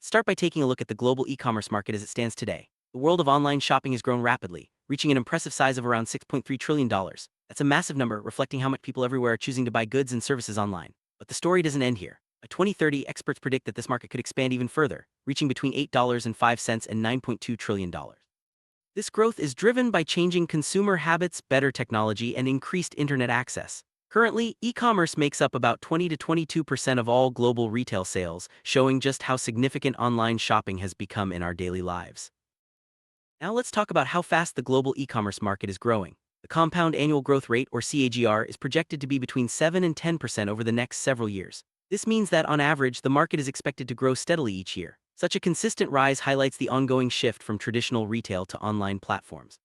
Start by taking a look at the global e-commerce market as it stands today. The world of online shopping has grown rapidly, reaching an impressive size of around $6.3 trillion. That's a massive number, reflecting how much people everywhere are choosing to buy goods and services online. But the story doesn't end here. By 2030, experts predict that this market could expand even further, reaching between $8.05 and $9.2 trillion. This growth is driven by changing consumer habits, better technology, and increased internet access. Currently, e-commerce makes up about 20 to 22% of all global retail sales, showing just how significant online shopping has become in our daily lives. Now let's talk about how fast the global e-commerce market is growing. The compound annual growth rate, or CAGR, is projected to be between 7 and 10% over the next several years. This means that, on average, the market is expected to grow steadily each year. Such a consistent rise highlights the ongoing shift from traditional retail to online platforms.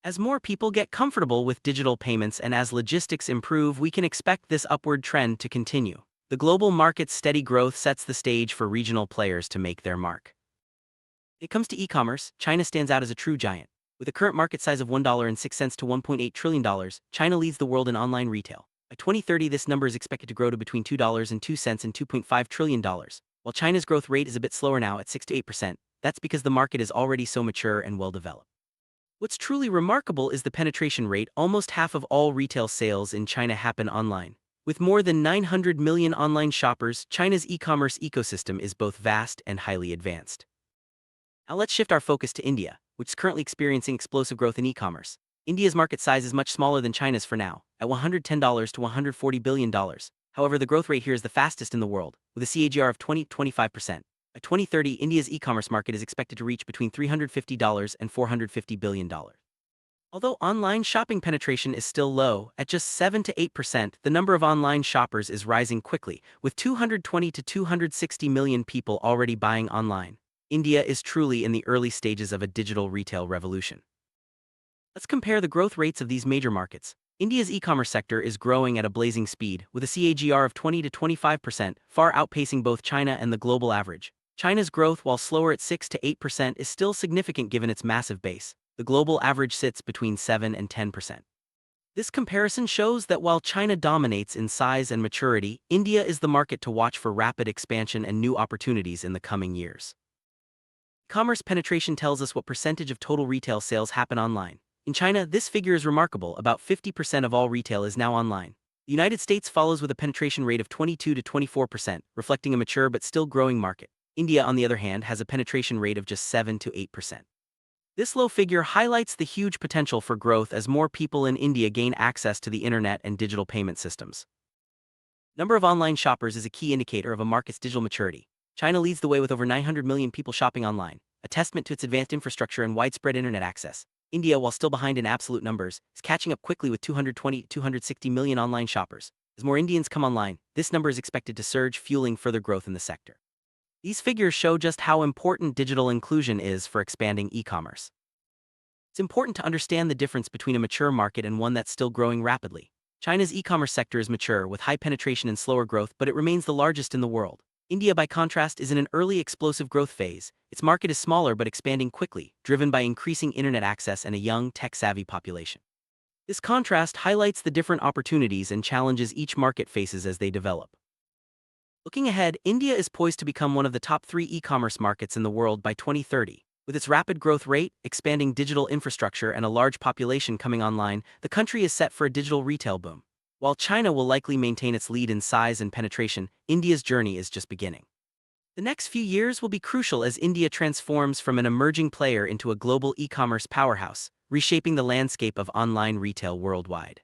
As more people get comfortable with digital payments and as logistics improve, we can expect this upward trend to continue. The global market's steady growth sets the stage for regional players to make their mark. When it comes to e-commerce, China stands out as a true giant. With a current market size of $1.06 to $1.8 trillion, China leads the world in online retail. By 2030, this number is expected to grow to between $2.02 and $2.5 trillion. While China's growth rate is a bit slower now at 6 to 8%, that's because the market is already so mature and well developed. What's truly remarkable is the penetration rate. Almost half of all retail sales in China happen online. With more than 900 million online shoppers, China's e-commerce ecosystem is both vast and highly advanced. Now let's shift our focus to India, which is currently experiencing explosive growth in e-commerce. India's market size is much smaller than China's for now, at $110 to $140 billion. However, the growth rate here is the fastest in the world, with a CAGR of 20 to 25%. By 2030, India's e-commerce market is expected to reach between $350 and $450 billion. Although online shopping penetration is still low, at just 7 to 8%, the number of online shoppers is rising quickly, with 220 to 260 million people already buying online. India is truly in the early stages of a digital retail revolution. Let's compare the growth rates of these major markets. India's e-commerce sector is growing at a blazing speed, with a CAGR of 20 to 25%, far outpacing both China and the global average. China's growth, while slower at 6 to 8%, is still significant given its massive base. The global average sits between 7 and 10%. This comparison shows that while China dominates in size and maturity, India is the market to watch for rapid expansion and new opportunities in the coming years. Commerce penetration tells us what percentage of total retail sales happen online. In China, this figure is remarkable. About 50% of all retail is now online. The United States follows with a penetration rate of 22 to 24%, reflecting a mature but still growing market. India, on the other hand, has a penetration rate of just 7 to 8%. This low figure highlights the huge potential for growth as more people in India gain access to the internet and digital payment systems. Number of online shoppers is a key indicator of a market's digital maturity. China leads the way with over 900 million people shopping online, a testament to its advanced infrastructure and widespread internet access. India, while still behind in absolute numbers, is catching up quickly with 220 to 260 million online shoppers. As more Indians come online, this number is expected to surge, fueling further growth in the sector. These figures show just how important digital inclusion is for expanding e-commerce. It's important to understand the difference between a mature market and one that's still growing rapidly. China's e-commerce sector is mature, with high penetration and slower growth, but it remains the largest in the world. India, by contrast, is in an early explosive growth phase. Its market is smaller but expanding quickly, driven by increasing internet access and a young, tech-savvy population. This contrast highlights the different opportunities and challenges each market faces as they develop. Looking ahead, India is poised to become one of the top 3 e-commerce markets in the world by 2030. With its rapid growth rate, expanding digital infrastructure, and a large population coming online, the country is set for a digital retail boom. While China will likely maintain its lead in size and penetration, India's journey is just beginning. The next few years will be crucial as India transforms from an emerging player into a global e-commerce powerhouse, reshaping the landscape of online retail worldwide.